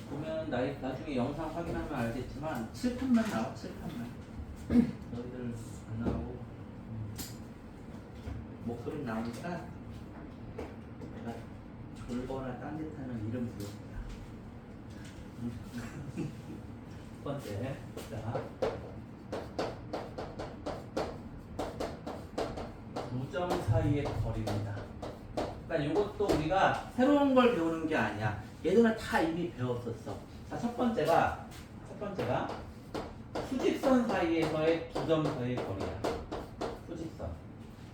보면 나중에 영상 확인하면 알겠지만 칠판만 나와. 칠판만 너희들 안 나오고 목소리 나오니까 내가 졸거나 딴짓하는 이름 부릅니다. 첫 번째, 자 2점 사이의 거리입니다. 그러니까 이것도 우리가 새로운 걸 배우는 게 아니야. 예전에 다 이미 배웠었어. 자, 첫 번째가 수직선 사이에서의 2점 사이의 거리야.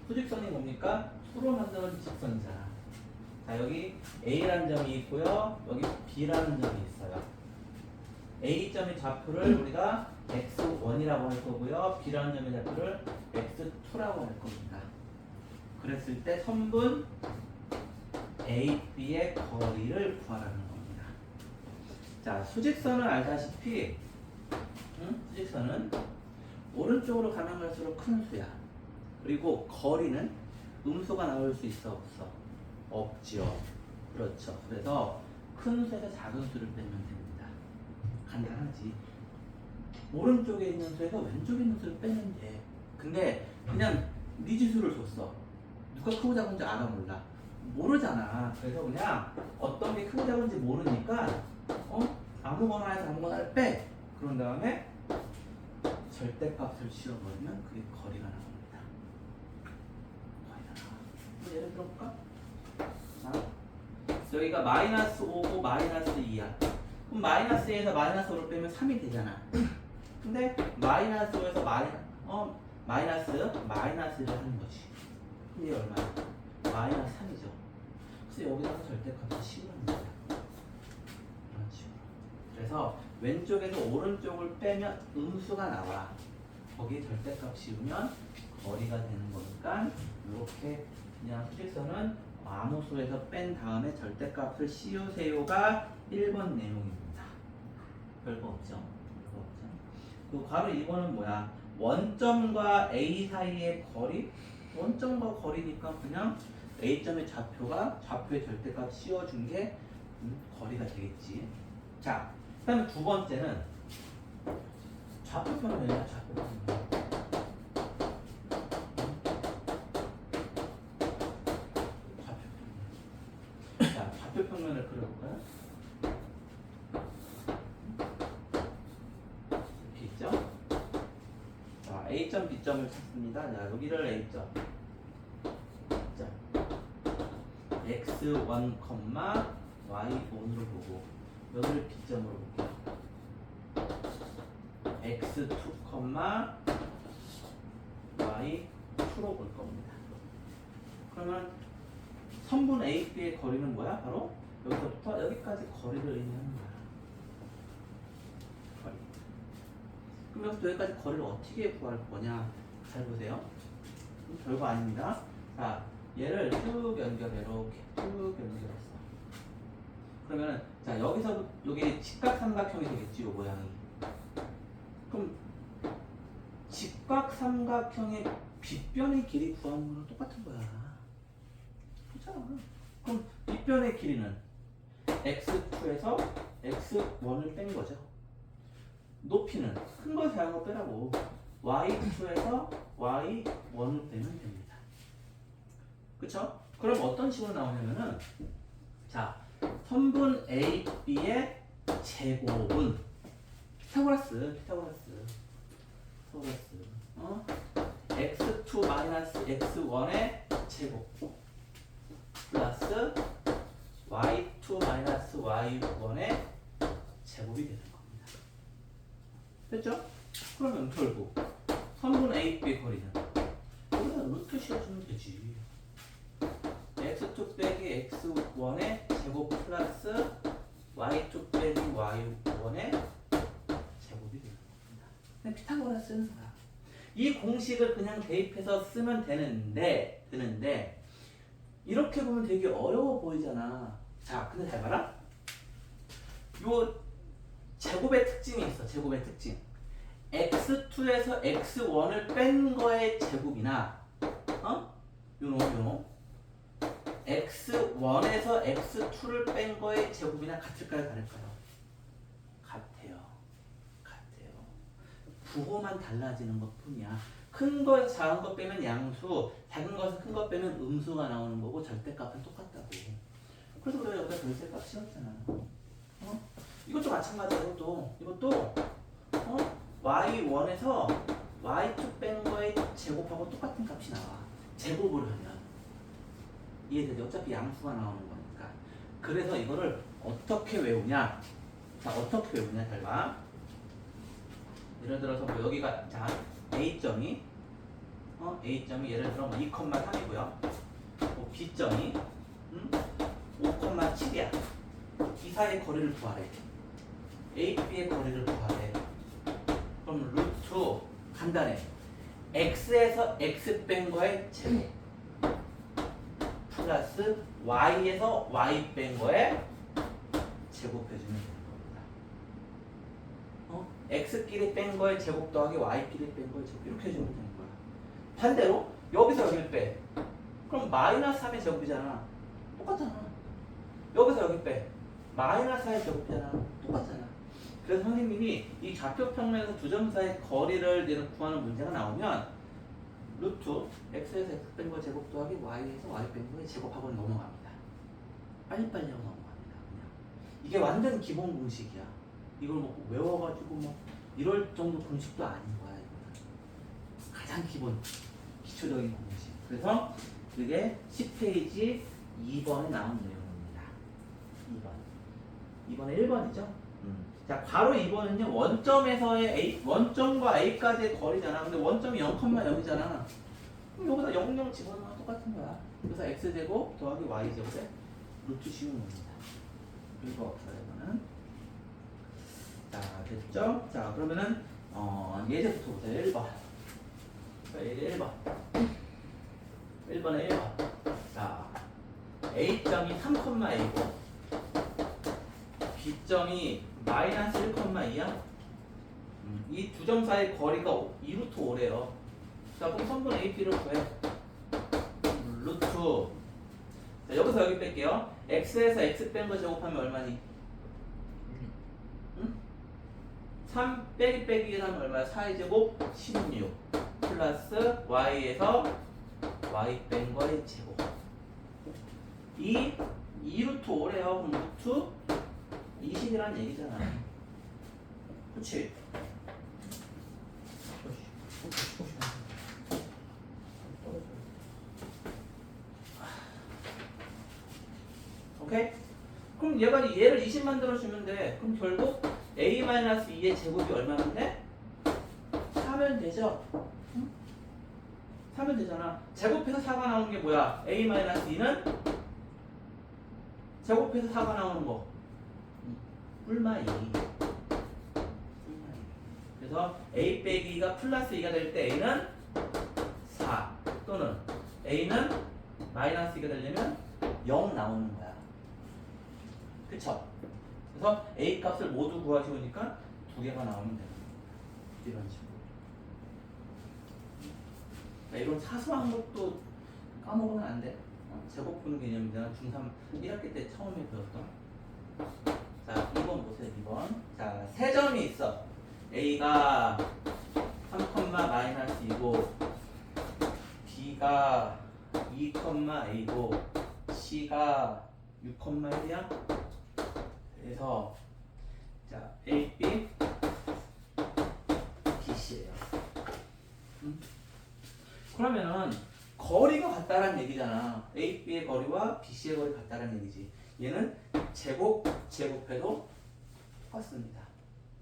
수직선이 뭡니까? 수로 만드는 직선이잖아. 자, 여기 A라는 점이 있고요. 여기 B라는 점이 있어요. A점의 좌표를 우리가 x1이라고 할 거고요. B라는 점의 좌표를 x2라고 할 겁니다. 그랬을 때 선분 AB의 거리를 구하라는 겁니다. 자, 수직선을 알다시피 수직선은 오른쪽으로 가면 갈수록 큰 수야. 그리고 거리는 음수가 나올 수 있어 없어? 없죠. 그렇죠. 그래서 큰 수에서 작은 수를 빼면 됩니다. 간단하지. 오른쪽에 있는 수에서 왼쪽에 있는 수를 빼면 돼. 근데 그냥 미지수를 줬어. 누가 크고 작은지 알아 몰라? 모르잖아. 그래서 그냥 어떤 게 크고 작은지 모르니까 아무거나 해서 아무거나를 빼. 그런 다음에 절대값을 씌워버리면 그게 거리가 나옵니다. 예를 들어볼까? 자, 여기가 마이너스 5고 마이너스 2야. 그럼 마이너스 2에서 마이너스 5를 빼면 3이 되잖아. 근데 마이너스 5에서 마이너스를 하는 거지. 이게 얼마야? 마이너스 3이죠. 그래서 여기다가 절대값을 씌우는 거야. 이런 식으로. 그래서 왼쪽에서 오른쪽을 빼면 음수가 나와. 거기에 절대값 씌우면 거리가 되는 거니까 이렇게 그냥 수직선은 아무 수에서 뺀 다음에 절대값을 씌우세요가 1번 내용입니다. 별거 없죠? 그 괄호 2번은 뭐야? 원점과 A 사이의 거리? 원점과 거리니까 그냥 A점의 좌표의 절대값 씌워준 게 거리가 되겠지. 자, 그 다음에 두 번째는 좌표평면이야. 좌표평면. 자, 좌표평면을 그려볼까요? 이렇게 있죠? 자, A점, B점을 찾습니다. 자, 여기를 A점. 자, X1, Y1으로 보고 여기를 B점으로 볼게요. X2, Y2로 볼 겁니다. 그러면 선분 A, B의 거리는 뭐야? 바로 여기서부터 여기까지 거리를 의미하는 거야. 거리. 그럼 여기서 여기까지 거리를 어떻게 구할 거냐? 잘 보세요. 별거 아닙니다. 자, 얘를 쭉 연결해. 이렇게 쭉 연결했어. 그러면은 자, 여기서 여기 직각삼각형이 되겠지, 요 모양이. 그럼 직각삼각형의 빗변의 길이 구하는 거랑 똑같은 거야. 그렇잖아. 그럼 빗변의 길이는 x2에서 x1을 뺀 거죠. 높이는 큰 거 작은 거 빼라고. y2에서 y1을 빼면 됩니다. 그쵸? 그럼 어떤 식으로 나오냐면은 자, 선분 A, B의 제곱은 피타고라스 x2 마이너스 x1의 제곱 플러스 y2 마이너스 y1의 제곱이 되는 겁니다. 됐죠? 그러면 결국 선분 A, B의 거리는 여기다 루트 씌워주면 되지. x2 빼기 x1의 제곱 플러스 y2 빼기 y1의 제곱이 되는 겁니다. 그냥 피타고라스는 거야. 이 공식을 그냥 대입해서 쓰면 되는데 이렇게 보면 되게 어려워 보이잖아. 자, 근데 잘 봐라. 요 제곱의 특징이 있어. 제곱의 특징. x2에서 x1을 뺀 거의 제곱이나 요놈 x1 x1에서 x2를 뺀 거의 제곱이나 같을까요? 다를까요? 같아요. 같아요. 부호만 달라지는 것 뿐이야. 큰 거에서 작은 거 빼면 양수, 작은 거에서 큰 거 빼면 음수가 나오는 거고 절대값은 똑같다고. 그래서 우리가 여기다 별세값 씌웠잖아. 이것도 마찬가지야. 이것도 y1에서 y2 뺀 거의 제곱하고 똑같은 값이 나와. 제곱을 하면. 이해되죠? 어차피 양수가 나오는 거니까. 그래서 이거를 어떻게 외우냐? 자, 어떻게 외우냐? 잘 봐. 예를 들어서 뭐 여기가 자 A점이 A점이 예를 들어 뭐 2,3이고요. 뭐 B점이 5,7이야. 이 사이의 거리를 구하래. A, B의 거리를 구하래. 그럼 루트 간단해. X에서 X 뺀 거의 제곱 플러스 Y에서 Y 뺀 거에 제곱해주면 되는 겁니다. X끼리 뺀 거에 제곱 더하기 Y끼리 뺀 거에 제곱 이렇게 해주면 되는 거야. 반대로 여기서 여기를 빼. 그럼 마이너스 3의 제곱이잖아. 똑같잖아. 여기서 여기 빼. 마이너스 4의 제곱이잖아. 똑같잖아. 그래서 선생님이 이 좌표 평면에서 두 점 사이의 거리를 구하는 문제가 나오면 루트 x에서 x 뺀 거 제곱 더하기 y에서 y 뺀 거의 제곱하고 넘어갑니다. 빨리빨리 하고 넘어갑니다. 그냥. 이게 완전 기본 공식이야. 이걸 뭐 외워가지고 뭐 이럴 정도 공식도 아닌 거야. 이거는. 가장 기본 기초적인 공식. 그래서 그게 10페이지 2번에 나온 내용입니다. 2번. 2번에 1번이죠. 자, 바로 2번은요. 원점에서의 A, 원점과 A까지의 거리잖아. 근데 원점이 0,0이잖아. 그럼 여기다 0,0 집어넣으면 똑같은 거야. 그래서 x제곱 더하기 y제곱에 루트 씌우는 겁니다. 별거 없어요, 이거는. 자, 됐죠? 자, 그러면은 예제부터 보세요. 1번. 자, 예제 1번. 1번에 1번. 자, A점이 3,A고 B점이 마이너스 1,2야? 이 두 점 사이의 거리가 2루트 5래요. 자, 그럼 성분 AP를 구해. 루트. 자, 여기서 여기 뺄게요. X에서 X 뺀 거 제곱하면 얼마니? 3 빼기 하면 얼마야? 4의 제곱 16 플러스 Y에서 Y 뺀 거의 제곱. 2루트 5래요. 그럼 루트 20이라는 얘기잖아. 그치? 오케이? 그럼 얘를 20 만들어주면 돼. 그럼 결국 A-2의 제곱이 얼마면 돼? 4면 되죠? 응? 4면 되잖아. 제곱해서 4가 나오는 게 뭐야? A-2는 제곱해서 4가 나오는 거. 뿔마 2. 그래서 A 빼기 2가 플러스 2가 될 때 A는 4 또는 A는 마이너스 2가 되려면 0 나오는 거야. 그쵸? 그래서 A 값을 모두 구하시오니까 두 개가 나오면 되는 거야. 이런 식으로. 자, 이런 사소한 것도 까먹으면 안 돼. 제곱 푸는 개념이잖아. 중3 1학기 때 처음에 배웠던. 자, 2번 보세요. 2번. 자, 세 점이 있어. A가 3,-2고 B가 2,A고 C가 6,1이야. 그래서 자, A, B, B, C예요. 그러면은 거리가 같다라는 얘기잖아. A, B의 거리와 B, C의 거리 같다라는 얘기지. 얘는 제곱해도 똑같습니다.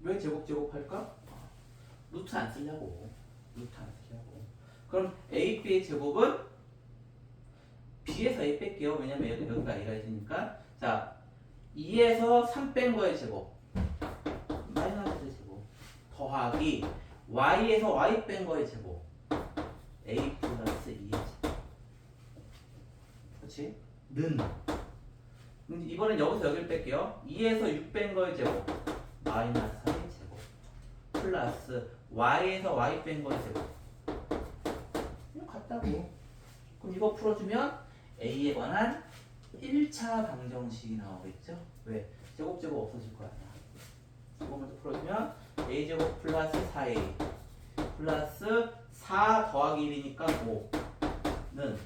왜 제곱할까? 루트 안 쓰려고. 그럼 A, B의 제곱은 B에서 A 뺄게요. 왜냐면 여기가 A가 있으니까. 자, 2에서 3 뺀 거의 제곱. 마이너스 제곱. 더하기 Y에서 Y 뺀 거의 제곱. A 플러스 2의 제곱. 그렇지? 는. 이번엔 여기서 여기를 뺄게요. 2에서 6 뺀 거의 제곱. 마이너스 3의 제곱. 플러스 Y에서 Y 뺀 거의 제곱. 이거 같다고. 그럼 이거 풀어주면 A에 관한 1차 방정식이 나오겠죠? 왜? 제곱 없어질 거야. 이거 먼저 풀어주면 a제곱 플러스 4a 플러스 4 더하기 1이니까 5는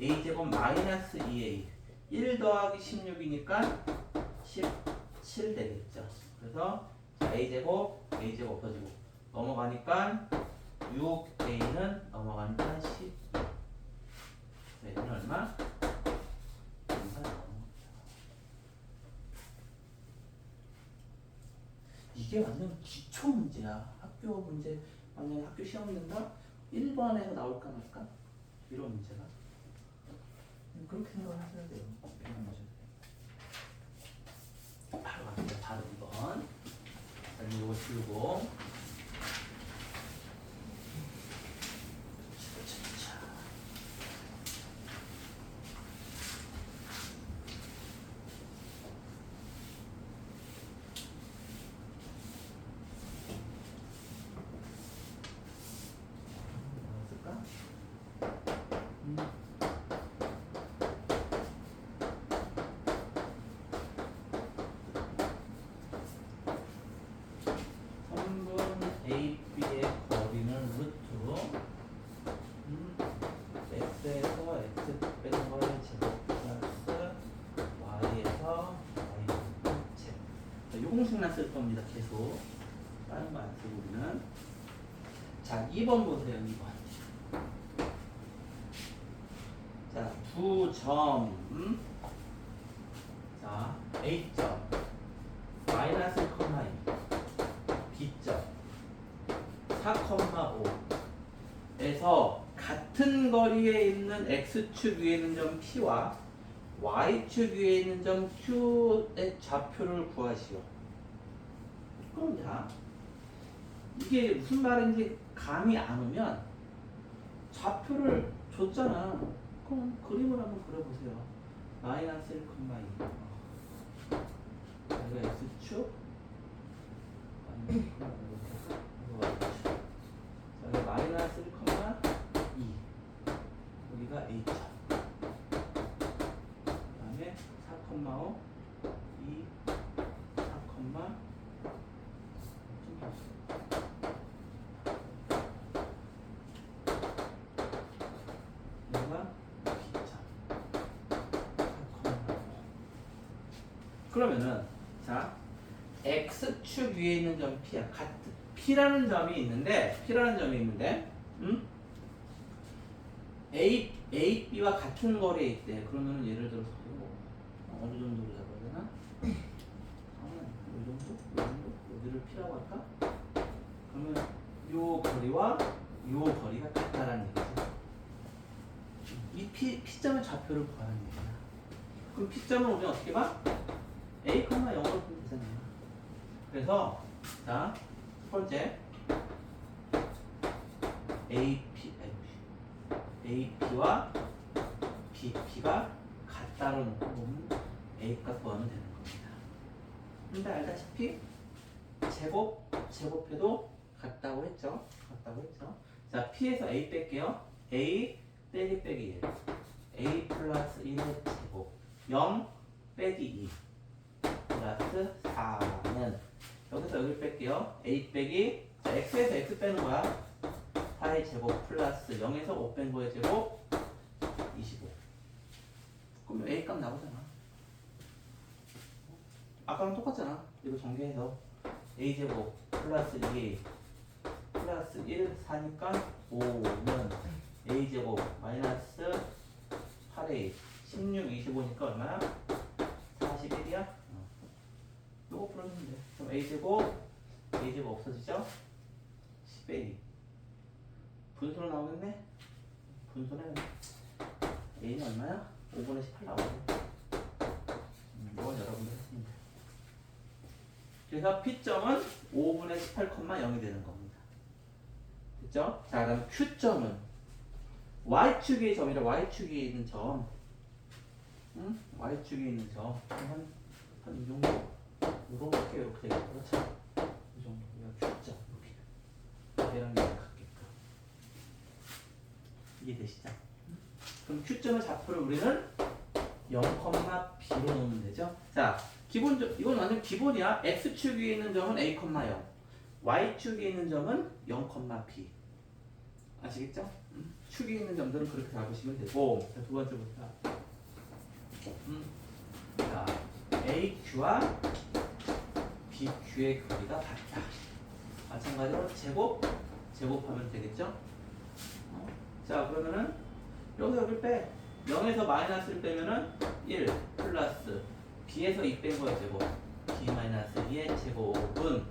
a제곱 마이너스 2a 1 더하기 16이니까 17 되겠죠. 그래서 자, a제곱 없어지고 넘어가니까 6a는 넘어가니까 10. 얘는 얼마? 이게 완전 기초 문제야. 학교 문제, 만약에 학교 시험 된다? 1번에서 나올까 말까? 이런 문제가. 그렇게 생각을 하셔야 돼요. 바로 갑니다. 바로 2번. 자, 이거 풀고. AB의 거리는 루트 x에서 x 빼는 거의 제곱 플러스 y에서 y 제곱. 요 공식만 쓸 겁니다. 계속 다른 거 안 쓰고 우리는. 자, 2번 보세요. 2번. 자, 두 점. 자, A점 마이너스 1,2 B점 4,5에서 같은 거리에 있는 X축 위에 있는 점 P와 Y축 위에 있는 점 Q의 좌표를 구하시오. 그럼 자, 이게 무슨 말인지 감이 안 오면 좌표를 줬잖아. 그럼 그림을 한번 그려보세요. 마이너스 1,2 이거 X축 여기 마이너스 1,2 여기가 A점 그 다음에 4,5 2 4, 여기가 B점 4,5 그러면은 자 X축 위에 있는 점 P야. P라는 점이 있는데 A, B와 같은 거리에 있대. 그러면 예를 들어서 어느 정도로 잡아야 되나? 이 정도? 여기를 P라고 할까? 그러면 요 거리와 요 거리가 같다라는 얘기죠. 이 P점의 좌표를 구하는 얘기야. 그럼 P점을 우리는 어떻게 봐? A, 0으로 보면 되잖아요. 그래서 자, 첫 번째 AP와 BP가 같다로 놓고 보면 A값 구하면 되는 겁니다. 근데 알다시피 제곱해도 같다고 했죠. 자, P에서 A 뺄게요. A 빼기 1 A 플러스 1의 제곱 0 빼기 2 플러스 4는 여기서 여기를 뺄게요. A 빼기 자, X에서 X 빼는 거야. 4의 제곱 플러스 0에서 5 뺀 거의 제곱 25. 그럼 A 값 나오잖아. 아까랑 똑같잖아. 이거 정리해서 A 제곱 플러스 2A 플러스 1 4니까 5는 A 제곱 마이너스 8A 16 25니까 얼마야? 41이야? 요거 풀어주면 돼. 그럼 A제곱 없어지죠? 10A 분수로 나오겠네? 분수는 A는 얼마야? 5분의 18 나오네. 이건 여러분들 했습니다. 그래서 P점은 5분의 18,0이 되는 겁니다. 됐죠? 자, 그럼 Q점은 Y축의 점이라 Y축에 있는 점 Y축에 있는 점 한 이 정도 이렇게 되겠죠. 그렇죠? 이 정도 우리가 Q점 이렇게 얘랑 얘랑 같게끔 이해되시죠? 그럼 Q점의 좌표를 우리는 0,b로 놓으면 되죠. 자, 이건 완전 기본이야. x축 위에 있는 점은 a, 0. y축 위에 있는 점은 0,b. 아시겠죠? 축 위에 있는 점들은 그렇게 잡으시면 되고. 자, 두 번째부터. 자, AQ와 BQ의 거리가 같다. 마찬가지로 제곱하면 되겠죠? 자, 그러면은 여기서 여기를 빼. 0에서 마이너스를 빼면은 1 플러스 B에서 2 뺀 거의 제곱. B 마이너스 2의 제곱은,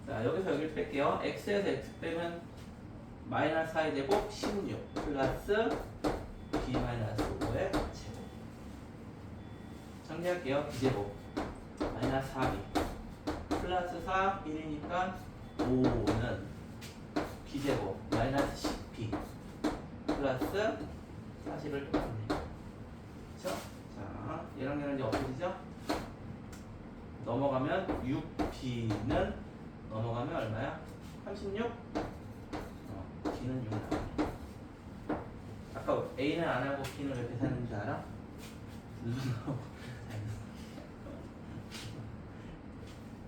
자, 여기서 여기를 뺄게요. X에서 X 빼면 마이너스 4의 제곱 16 플러스 B 마이너스 5의 제곱. 정리할게요. B제곱 마이너스 4B 플러스 4 1이니까 5는 B제곱 마이너스 10B 플러스 40을 똑같네. 그쵸? 자, 얘랑 얘랑 이제 없어지죠? 넘어가면 6B는 넘어가면 얼마야? 36? B는 6 나와요. 아까 A는 안 하고 B는 왜 계산하는 줄 알아?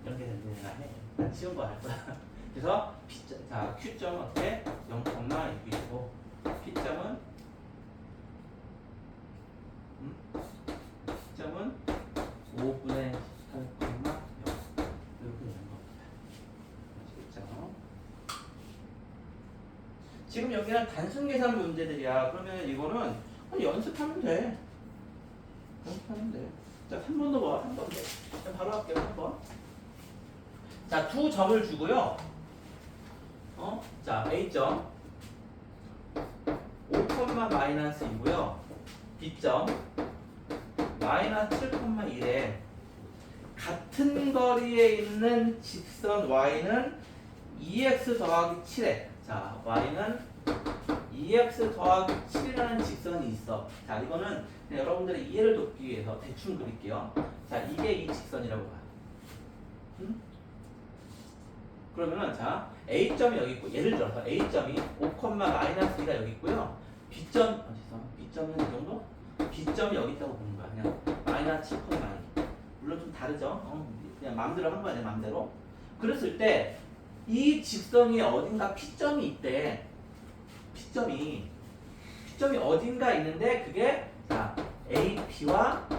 이렇게 되는 내가 해. 난 쉬운 거 할 거야. 그래서 P점, 자, Q점 어때? 0,6이고 P점은 P점은 5분의 18,0 이렇게 되는 겁니다. 아시겠죠? 지금 여기는 단순 계산 문제들이야. 그러면 이거는 그냥 연습하면 돼. 연습하면 돼. 자, 3번 더 봐. 3번 더. 자, 바로 할게요. 3번. 자, 두 점을 주고요. 자, A점 5, 마이너스 2고요. B점 마이너스 7,1에 같은 거리에 있는 직선 Y는 2x 더하기 7에, 자, Y는 2x 더하기 7이라는 직선이 있어. 자, 이거는 그냥 여러분들의 이해를 돕기 위해서 대충 그릴게요. 자, 이게 이 직선이라고 봐. 그러면은, 자, A점이 여기 있고, 예를 들어서 A점이 5, 마이너스 2가 여기 있고요. B점은 이 정도? B점이 여기 있다고 보는 거야. 그냥 마이너스 7,2. 물론 좀 다르죠? 그냥 마음대로 한 거야, 내 마음대로. 그랬을 때, 이 직선이 어딘가 P점이 있대. P점이 어딘가 있는데, 그게, 자, AP와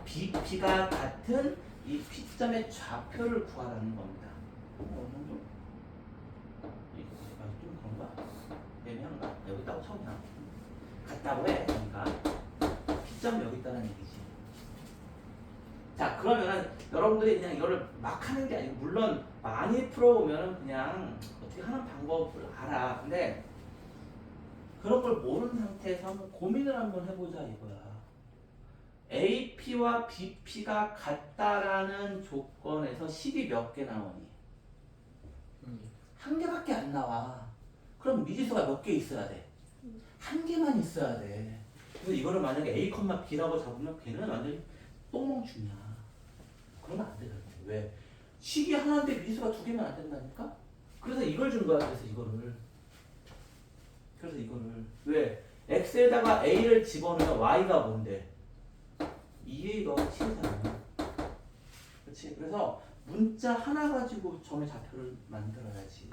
BP가 같은 이 P점의 좌표를 구하라는 겁니다. 어느 정도? 좀 그런가? 애매한가? 여기 있다고 처음이야. 같다고 해. 그러니까 P점이 여기 있다는 얘기지. 자, 그러면은 여러분들이 그냥 이거를 막 하는 게 아니고, 물론 많이 풀어보면은 그냥 어떻게 하는 방법을 알아. 근데 그런 걸 모르는 상태에서 한번 고민을 한번 해보자 이거야. AP와 BP가 같다라는 조건에서 식이 몇 개 나오니? 한 개밖에 안 나와. 그럼 미지수가 몇 개 있어야 돼? 한 개만 있어야 돼. 그래서 이거를 만약에 A, B라고 잡으면 걔는 완전히 똥멍충이야. 그러면 안 되거든. 왜? 식이 하나인데 미지수가 두 개면 안 된다니까? 그래서 이걸 준 거야. 그래서 이거를 왜? X에다가 A를 집어넣으면 Y가 뭔데? 2A 더하기 7이잖아. 그렇지? 그래서 문자 하나 가지고 점의 좌표를 만들어야지.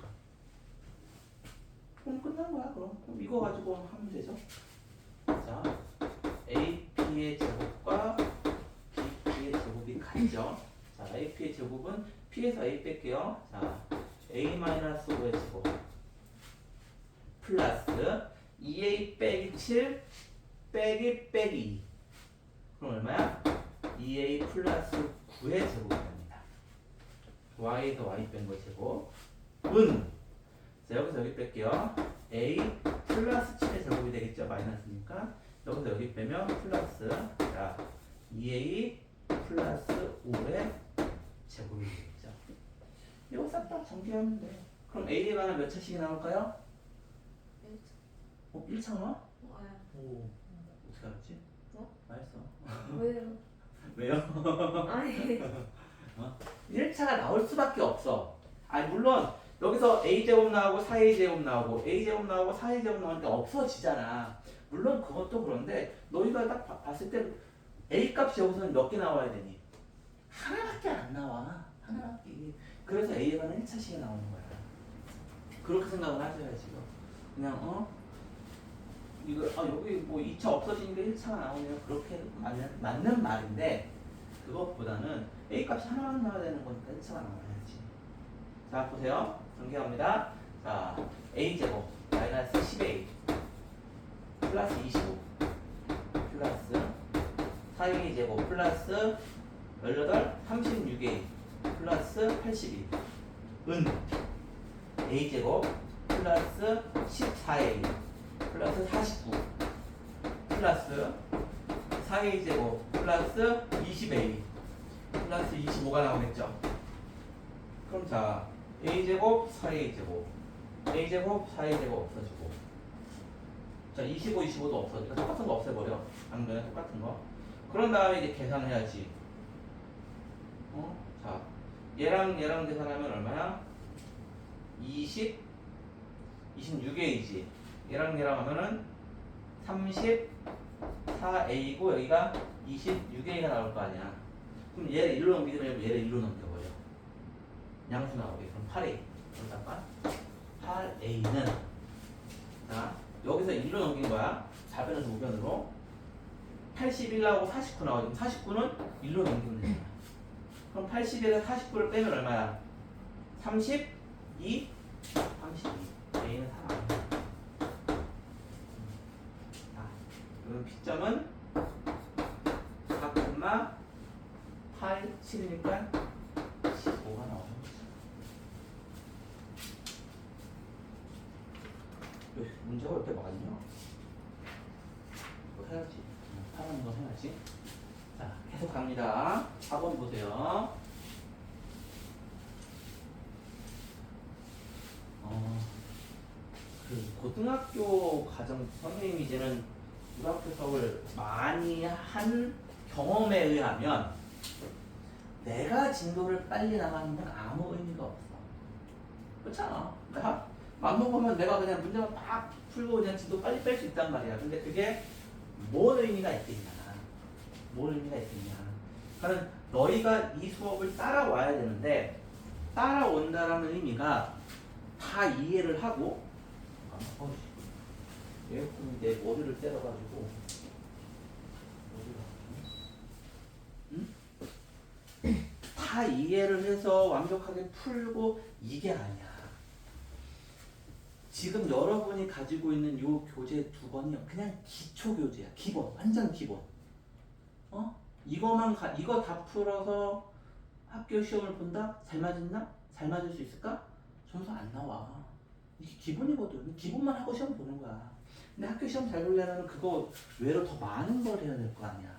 그럼 끝난 거야. 그럼 이거 가지고 하면 되죠. 자, AP의 제곱과 BP의 제곱이 같죠. 자, AP의 제곱은 P에서 A 뺄게요. 자, A-5의 제곱 플러스 2A 빼기 7 빼기 2. 그럼 얼마야? 2A 플러스 9의 제곱이 됩니다. Y에서 Y 뺀 거 제곱 은, 자, 여기서 여기 뺄게요. A 플러스 7의 제곱이 되겠죠. 마이너스니까 여기서 여기 빼면 플러스, 자, 2A 플러스 5의 제곱이 되겠죠. 이거 싹 다 정리하면 돼. 그럼 A에 관한 몇 차식이 나올까요? 1차 나와? 오, 어떻게 알았지? 알았어. 왜요? 왜요? 아니 1차가 나올 수밖에 없어. 아니, 물론 여기서 A제곱 나오고 4A제곱 나오고 A제곱 나오고 4A제곱 나오니까 없어지잖아. 물론 그것도 그런데 너희가 딱 봤을 때 A 값이 여기서는 몇 개 나와야 되니? 하나밖에 안 나와. 하나밖에. 그래서 A에 관한 1차 시에 나오는 거야. 그렇게 생각을 하셔야지. 그냥 이거 여기 뭐 2차 없어지니까 1차가 나오네요. 그렇게 맞는 말인데 그것보다는 A 값이 하나만 나와야 되는 거니까 1차가 나와야지. 자 보세요. 전개합니다. 자 A제곱 마이너스 10A 플러스 25 플러스 4A제곱 플러스 18 36A 플러스 82 은 A제곱 플러스 14A 플러스 49 플러스 4A제곱 플러스 20A 플러스 25가 나오겠죠. 그럼 자 A제곱 4A제곱 A제곱 4A제곱 없어지고 자 25, 25도 없어지고 똑같은 거 없애버려. 방금 전에 똑같은 거. 그런 다음에 이제 계산해야지. 자 얘랑 계산하면 얼마야? 26A지. 얘랑 하면은 34A고 여기가 26A가 나올 거 아니야. 그럼 얘를 1로 넘기지 말고 얘를 1로 넘겨버려. 양수 나오게. 그럼 8A. 그러다가 8A는 자 여기서 1로 넘긴 거야. 4변에서 5변으로 81 나오고 49 나오지. 49는 1로 넘기면 되잖아. 그럼 81에서 49를 빼면 얼마야? 32? 32. A는 3 아니야. 그럼 P점은 4,87이니까 15가 나오는 거지. 문제가 왜 이렇게 많냐? 이거 해야지. 하는 거 해야지. 자, 계속 갑니다. 4번 보세요. 그 고등학교 과정 선생님이 이제는 고등학교 수업을 많이 한 경험에 의하면 내가 진도를 빨리 나가는 건 아무 의미가 없어. 그렇잖아. 내가 맘먹으면 내가 그냥 문제만 팍 풀고 그냥 진도 빨리 뺄 수 있단 말이야. 근데 그게 뭔 의미가 있겠냐. 뭔 의미가 있겠냐. 그러니까 너희가 이 수업을 따라와야 되는데 따라온다라는 의미가 다 이해를 하고 에어컨이 내 머리를 때려가지고 응? 다 이해를 해서 완벽하게 풀고 이게 아니야. 지금 여러분이 가지고 있는 요 교재 두 권이 그냥 기초 교재야. 기본, 완전 기본. 이거 다 풀어서 학교 시험을 본다? 잘 맞았나? 잘 맞을 수 있을까? 점수 안 나와. 이게 기본이거든. 기본만 하고 시험 보는 거야. 근데 학교 시험 잘 보려면 그거 외로 더 많은 걸 해야 될 거 아니야.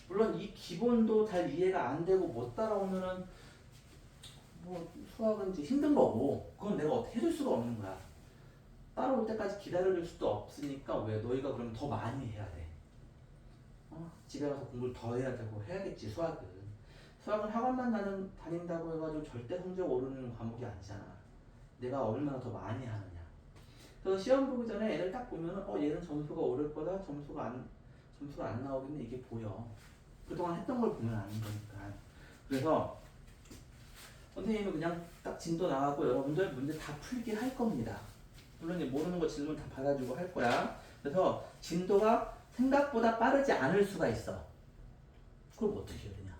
물론 이 기본도 잘 이해가 안 되고 못 따라오면은 뭐 수학은 이제 힘든 거고 그건 내가 어떻게 해줄 수가 없는 거야. 따라올 때까지 기다려줄 수도 없으니까 왜 너희가 그럼 더 많이 해야 돼. 집에 가서 공부를 더 해야 되고 해야겠지. 수학은 학원만 다닌다고 해가지고 절대 성적 오르는 과목이 아니잖아. 내가 얼마나 더 많이 하느냐. 그래서 시험 보기 전에 애를 딱 보면은 얘는 점수가 오를 거다. 점수가 안 나오겠네. 이게 보여. 그동안 했던 걸 보면 아는 거니까. 그래서 선생님은 그냥 딱 진도 나가고 여러분들 문제 다 풀게 할 겁니다. 물론 이제 모르는 거 질문 다 받아주고 할 거야. 그래서 진도가 생각보다 빠르지 않을 수가 있어. 그럼 어떻게 해야 되냐?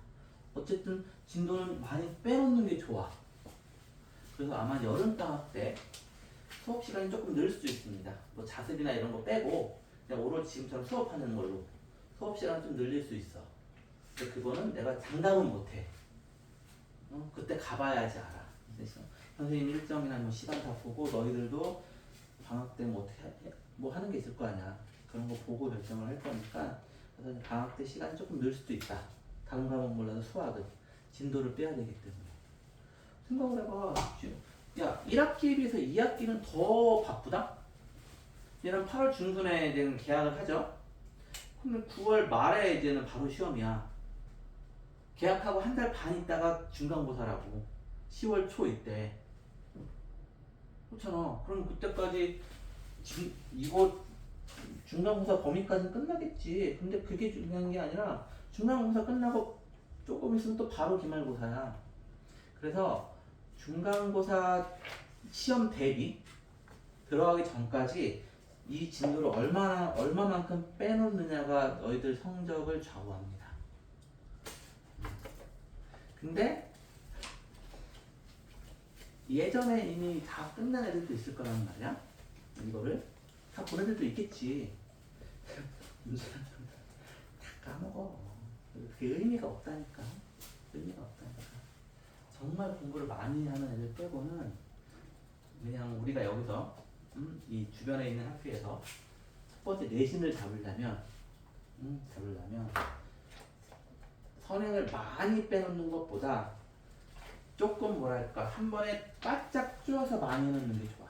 어쨌든 진도는 많이 빼놓는 게 좋아. 그래서 아마 여름방학 때 수업 시간이 조금 늘 수도 있습니다. 뭐 자습이나 이런 거 빼고 그냥 오로지 지금처럼 수업하는 걸로 수업 시간 좀 늘릴 수 있어. 근데 그거는 내가 장담은 못해. 그때 가봐야지 알아. 선생님 일정이나 뭐 시간 다 보고 너희들도 방학 때 뭐 어떻게 뭐 하는 게 있을 거 아니야. 그런 거 보고 결정을 할 거니까 그래서 방학 때 시간이 조금 늘 수도 있다. 다른 과목 몰라도 수학은 진도를 빼야 되기 때문에 생각을 해봐. 야 1학기에 비해서 2학기는 더 바쁘다? 얘는 8월 중순에 이제는 개학을 하죠. 그러면 9월 말에 이제는 바로 시험이야. 개학하고 한 달 반 있다가 중간고사라고 10월 초 이때. 그렇잖아. 그럼 그때까지 지금 이거 중간고사 범위까지는 끝나겠지. 근데 그게 중요한 게 아니라 중간고사 끝나고 조금 있으면 또 바로 기말고사야. 그래서 중간고사 시험 대비 들어가기 전까지 이 진도를 얼마만큼 빼놓느냐가 너희들 성적을 좌우합니다. 근데 예전에 이미 다 끝난 애들도 있을 거란 말이야. 이거를 다 본 애들도 있겠지. 문제는 다 까먹어. 그게 의미가 없다니까. 의미가 없다니까. 정말 공부를 많이 하는 애들 빼고는 그냥 우리가 여기서 이 주변에 있는 학교에서 첫 번째 내신을 잡으려면 선행을 많이 빼놓는 것보다 조금 뭐랄까 한 번에 바짝 쪼아서 많이 넣는 게 좋아.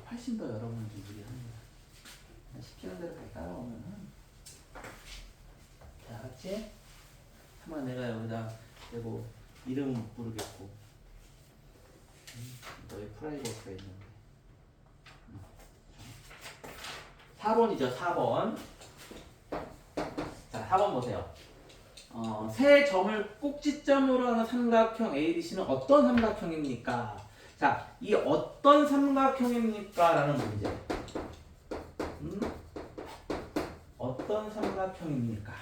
훨씬 더 여러분을 좀 유리합니다. 시키는 대로 잘 따라오면은 자, 알았지? 한번 내가 여기다 대고 이름은 못 부르겠고 너의 프라이버스가 있는데 4번이죠. 4번. 자, 4번 보세요. 세 점을 꼭지점으로 하는 삼각형 ABC는 어떤 삼각형입니까? 자, 이 어떤 삼각형입니까? 라는 문제. 어떤 삼각형입니까?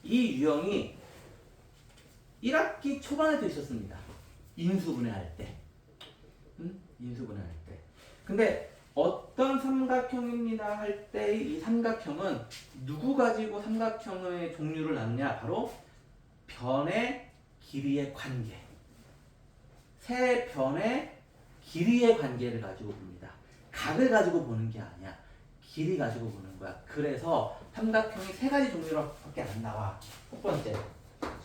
이 유형이 1학기 초반에도 있었습니다. 인수분해할 때. 인수분해할 때. 근데 어떤 삼각형입니다 할 때 이 삼각형은 누구 가지고 삼각형의 종류를 낳냐? 바로 변의 길이의 관계. 세 변의 길이의 관계를 가지고 봅니다. 각을 가지고 보는 게 아니야. 길이 가지고 보는 거야. 그래서 삼각형이 세 가지 종류로밖에 안 나와. 첫 번째,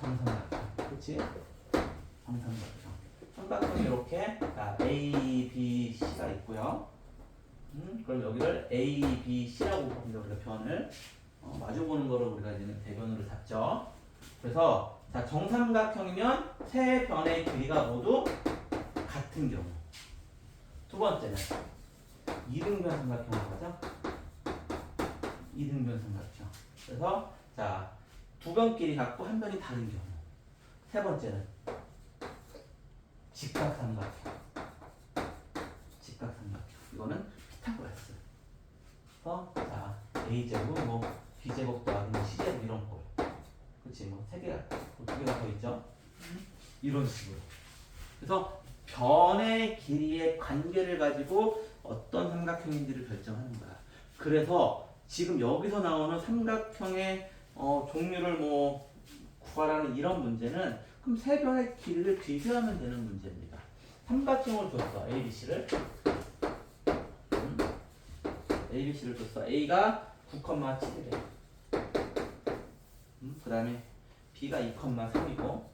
정삼각형. 그치? 정삼각형. 삼각형이 이렇게 A, B, C가 있고요. 그럼 여기를 A, B, C라고 봅니다. 우리가 변을 마주보는 거를 우리가 이제는 대변으로 잡죠. 그래서 자, 정삼각형이면 세 변의 길이가 모두 같은 경우. 두 번째는 이등변 삼각형으로 가죠. 이등변 삼각형. 그래서 자, 두 변끼리 같고 한 변이 다른 경우. 세 번째는 직각삼각형. 직각삼각형. 이거는 피타고라스. 자, A제곱, B제곱 더하기 C제곱 이런 꼴. 그치, 세 개가, 두 개가 더 있죠. 이런 식으로. 그래서 변의 길이의 관계를 가지고 어떤 삼각형인지를 결정하는 거야. 그래서 지금 여기서 나오는 삼각형의 종류를 구하라는 이런 문제는 그럼 세 변의 길이를 비교하면 되는 문제입니다. 삼각형을 줬어. ABC를. ABC를 줬어. A가 9,7이래. 그 다음에 B가 2,3이고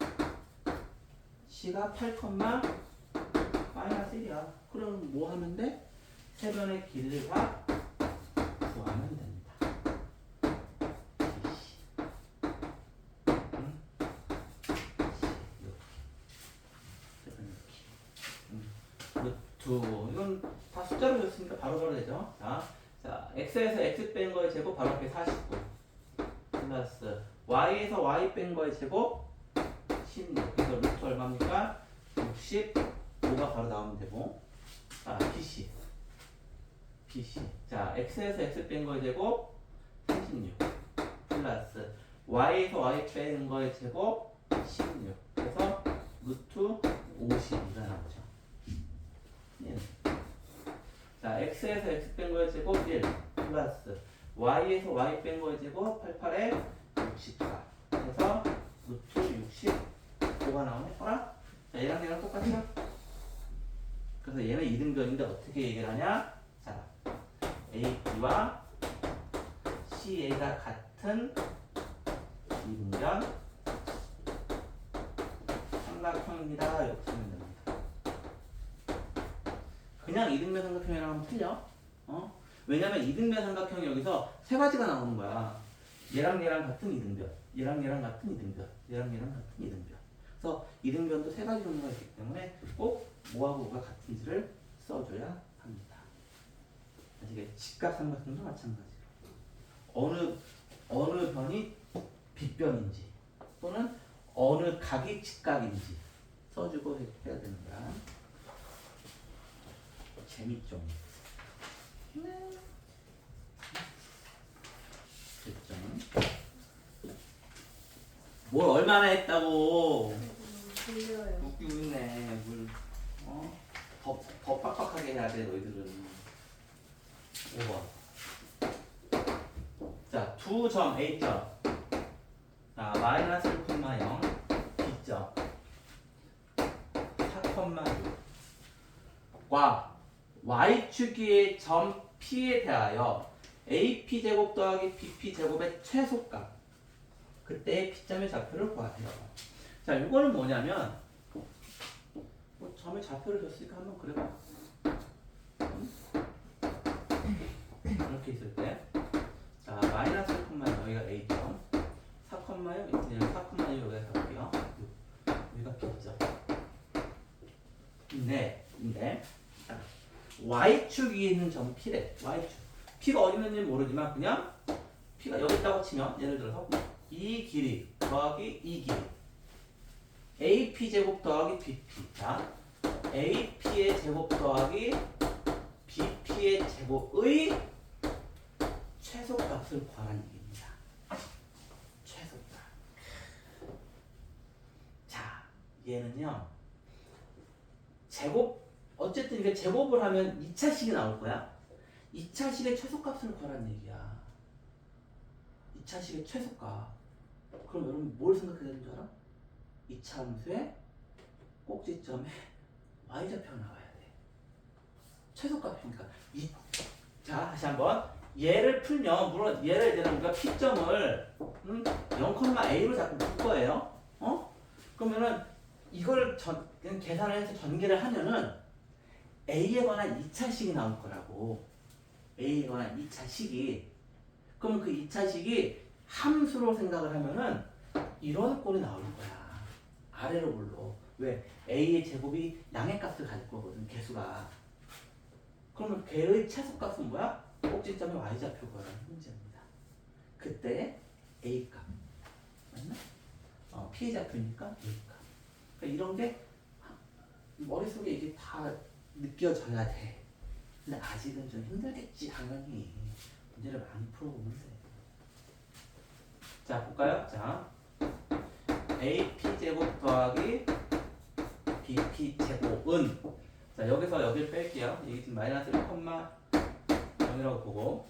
C가 8,-1이야. 그럼 뭐 하면 돼? 세 변의 길이를 다 구하면 됩니다. 루트. 이건 다 숫자로 줬으니까 바로바로 되죠. 자, x에서 x 뺀 거의 제곱 바로 앞에 49 플러스 y에서 y 뺀 거의 제곱 16. 그래서 루트 얼마입니까? 65가 바로 나오면 되고. BC. 자, x에서 x 뺀 거의 제곱 36 플러스 y에서 y 뺀 거의 제곱 16. 그래서 루트 52가 나오죠. 예. 자, x에서 x 뺀 거의 제곱 1 플러스 y에서 y 뺀 거의 제곱 88에 64. 그래서 루트 65가 나오네. 봐라. 자, 얘랑 똑같죠? 그래서 얘는 이등변인데 어떻게 얘기를 하냐? 자, AB와 CA가 같은 이등변 삼각형입니다. 이렇게 쓰면 됩니다. 그냥 이등변 삼각형이랑 하면 틀려. 왜냐면 이등변 삼각형이 여기서 세 가지가 나오는 거야. 얘랑 얘랑 같은 이등변, 얘랑 얘랑 같은 이등변, 얘랑 얘랑 같은 이등변. 그래서 이등변도 세 가지 종류가 있기 때문에 꼭 뭐하고 뭐가 같은지를 써줘야 합니다. 아시겠죠? 직각 삼각형도 마찬가지로 어느 변이 빗변인지 또는 어느 각이 직각인지 써주고 해야 되는 거야. 재밌죠? 네. 됐죠? 뭘 얼마나 했다고? 들려요. 웃기고 있네. 뭘 더 빡빡하게 해야 돼 너희들은. 5번. 자, 두 점 A점. 자, 마이너스 1,0 B점 4,6과 Y축의 점 P에 대하여 AP제곱 더하기 BP제곱의 최소값 그때의 P점의 좌표를 구하세요. 자, 이거는 뭐냐면 뭐 점의 좌표를 줬으니까 한번 그려봐. 이렇게 있을 때 자, 마이너스 1,0 여기가 A점 4,6 이제는 4,6 여기다 볼게요. 여기가 B점. 근데 Y축 위에 있는 점 P래. Y축. P가 어디 있는지 모르지만 그냥 P가 여기 있다고 치면 예를 들어서 이 길이 더하기 이 길이 AP 제곱 더하기 BP. 자, AP의 제곱 더하기 BP의 제곱의 최소값을 구하라는 얘기입니다. 최소값. 자, 얘는요. 제곱 어쨌든 이게 제곱을 하면 2차식이 나올 거야. 2차식의 최소값을 구하라는 얘기야. 2차식의 최소값. 그럼 여러분 뭘 생각해야 되는 줄 알아? 2차 함수의 꼭지점에 y좌표가 나와야 돼. 최소값이니까. 자, 다시 한번. 얘를 풀면 물론 얘를 이제는 우리가 P점을 0,A로 자꾸 풀 거예요. 그러면은 이걸 그냥 계산을 해서 전개를 하면은 A에 관한 2차식이 나올 거라고. A에 관한 2차식이. 그러면 그 2차식이 함수로 생각을 하면은 이런 꼴이 나올 거야. 아래로 불러. 왜? A의 제곱이 양의 값을 가질 거거든. 개수가. 그러면 걔의 최소값은 뭐야? 꼭지점의 y좌표 구하라는 문제입니다. 그때 A값. 맞나? P의 좌표니까 A값. 그러니까 이런 게 머릿속에 이게 다 느껴져야 돼. 근데 아직은 좀 힘들겠지, 당연히. 문제를 많이 풀어보면 돼. 자, 볼까요? 자, AP제곱 더하기 BP제곱은 자, 여기서 여기를 뺄게요. 이게 지금 마이너스 1,0이라고 보고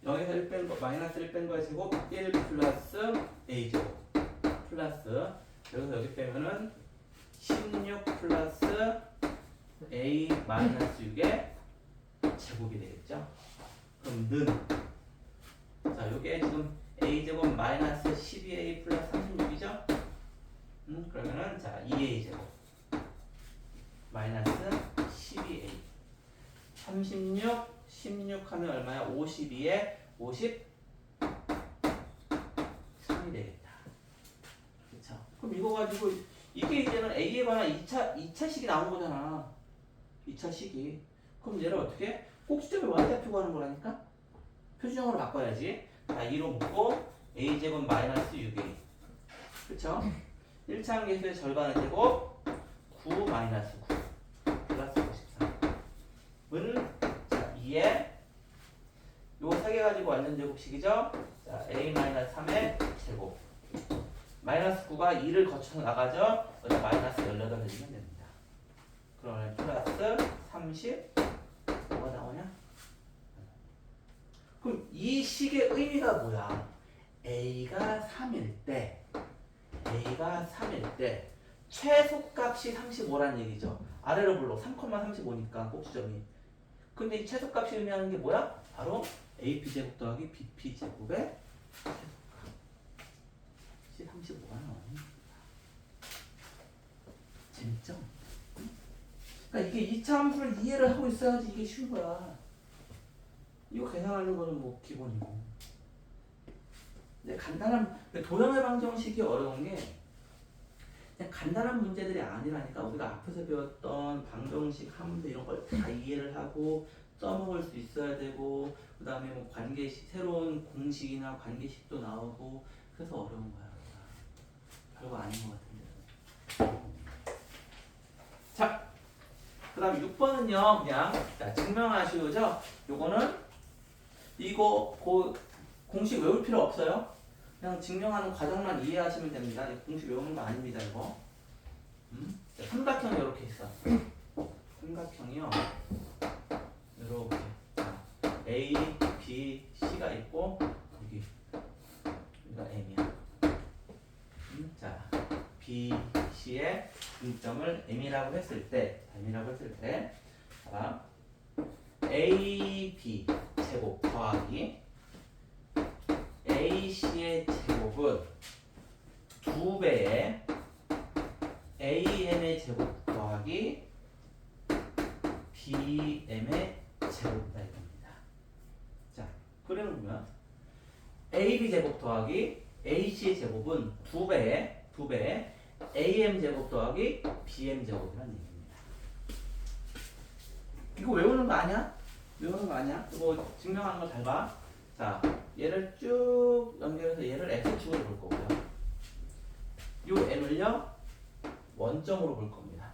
0에서 1 뺀 거, 마이너스 1 뺀 거의 제곱 1 플러스 A제곱 플러스 여기서 여기 빼면은 16 플러스 A 마이너스 6의 제곱이 되겠죠. 그럼 는 자, 요게 지금 A제곱 마이너스 12A 플러스 36이죠. 그러면은 자 2A제곱 마이너스 12A 36 16 하면 얼마야? 52에 53이 되겠다. 그쵸? 그럼 이거 가지고 이게 이제는 A에 관한 2차식이 나온 거잖아. 2차식이. 그럼 얘를 어떻게? 꼭지점에 y좌표 구하는 거라니까? 표준형으로 바꿔야지. 자, 2로 묶고 A제곱 마이너스 6A. 그쵸? 1차 계수의 절반의 제곱 9 마이너스 9 플러스 53은 자 2에 요 3개 가지고 완전 제곱식이죠. 자 A 마이너스 3의 제곱 마이너스 9가 2를 거쳐 나가죠. 여기다 마이너스 18 해주면 됩니다. 그러면 플러스 30 뭐가 나오냐? 그럼 이 식의 의미가 뭐야? A가 3일 때 최소값이 35라는 얘기죠. 아래로 불러 3,35니까 꼭지점이. 근데 이 최소값이 의미하는 게 뭐야? 바로 AP제곱 더하기 BP제곱의 최소값이 35가 나와요. 재밌죠? 그러니까 이게 2차 함수를 이해를 하고 있어야지 이게 쉬운 거야. 이거 계산하는 거는 뭐 기본이고. 근데 간단한 도형의 방정식이 어려운 게 그냥 간단한 문제들이 아니라니까. 우리가 앞에서 배웠던 방정식 함수 이런 걸 다 이해를 하고 써먹을 수 있어야 되고 그 다음에 뭐 관계식 새로운 공식이나 관계식도 나오고 그래서 어려운 거야. 별거 아닌 것 같은데. 자, 그 다음에 6번은요 그냥 자, 증명하시오죠. 요거는 이거 공식 외울 필요 없어요. 그냥 증명하는 과정만 이해하시면 됩니다. 공식 외우는 거 아닙니다 이거. 자, 삼각형이 이렇게 있어. 삼각형이요. 이렇게 A, B, C가 있고 여기가 M이야. 자, B, C의 중점을 M이라고 했을 때, 봐봐. A, B 제곱 더하기 A, C의 제곱은 2배의 AM의 제곱 더하기 BM의 제곱이다 이겁니다. 자, 그래는 보면 AB 제곱 더하기 AC의 제곱은 2배의 AM 제곱 더하기 BM 제곱이라는 얘기입니다. 이거 외우는 거 아니야? 이거 증명하는 거 잘 봐. 자, 얘를 쭉 연결해서 얘를 X축으로 볼 거고요. 요 M을요 원점으로 볼 겁니다.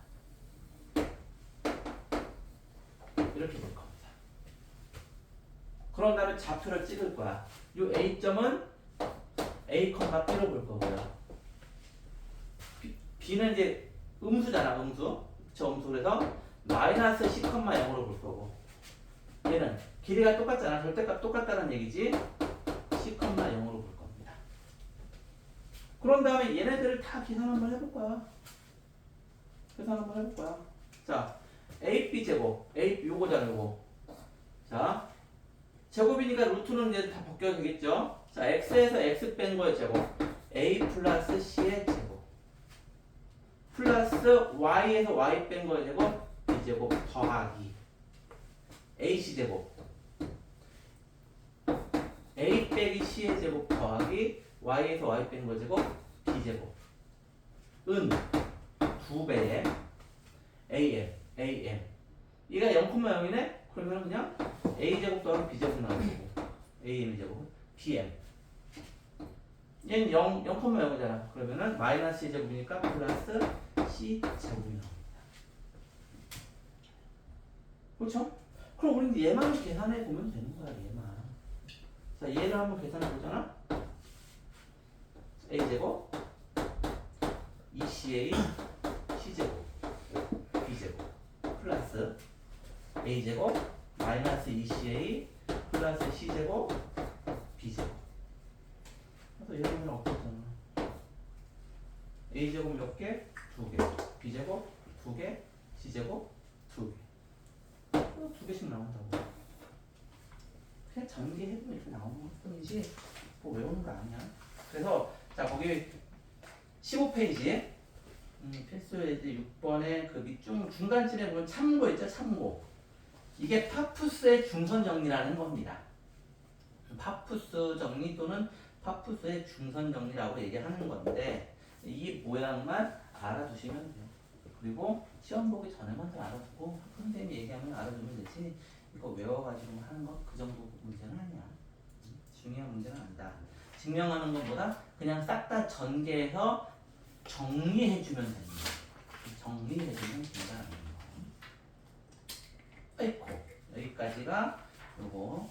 이렇게 볼 겁니다. 그런 다음에 좌표를 찍을 거야. 요 A점은 A, B로 볼 거고요. B는 이제 음수잖아, 음수. 그쵸, 음수. 그래서 마이너스 C, 0으로 볼 거고. 얘는 길이가 똑같잖아. 절대값 똑같다는 얘기지. C, 0으로 볼 겁니다. 그런 다음에 얘네들을 다 계산 한번 해볼 거야. 자, AB 제곱. A 요거잖아, 요거. 자, 제곱이니까 루트는 이제 다 벗겨도 되겠죠? 자, x에서 x 뺀 거의 제곱. a 플러스 c의 제곱. 플러스 y에서 y 뺀 거의 제곱. b 제곱 더하기 ac 제곱. a 빼기 c의 제곱 더하기 y에서 y 뺀 거 제곱 b 제곱. 은 2배의 am. 얘가 0,0이네? 그러면 그냥 a 제곱 더하기 b 제곱 나오는 거고. am 제곱 bm. 얘는 0,0이잖아. 그러면은 마이너스 제곱이니까 플러스 c 제곱이 나옵니다. 그렇죠? 그럼 우리는 얘만 계산해 보면 되는 거야. 얘만. 자, 얘를 한번 계산해 보잖아. a 제곱 2ca c 제곱 b 제곱 플러스 a 제곱 마이너스 2ca 플러스 c 제곱 b 제곱. 그래서 얘는 없어졌잖아. a 제곱 몇 개? 2개. b 제곱 2개. c 제곱 2개. 2개씩 나온다고. 그냥 전개해보면 이렇게 나오는 것 뿐이지 뭐 외우는 거 아니야. 그래서 자, 거기 15페이지에 필수에 이제 6번에 그 밑중 중간쯤에 보면 참고 있죠. 참고. 이게 파푸스의 중선 정리라는 겁니다. 파푸스 정리 또는 파푸스의 중선 정리라고 얘기하는 건데 이 모양만 알아두시면 돼요. 그리고 시험 보기 전에만 더 알아두고 선생님이 얘기하면 알아두면 되지 이거 외워가지고 하는 거 그 정도 문제는 아니야. 중요한 문제는 아니다. 증명하는 것보다 그냥 싹 다 전개해서 정리해주면 됩니다. 정리해주면 된다는 거. 아이고, 여기까지가 요거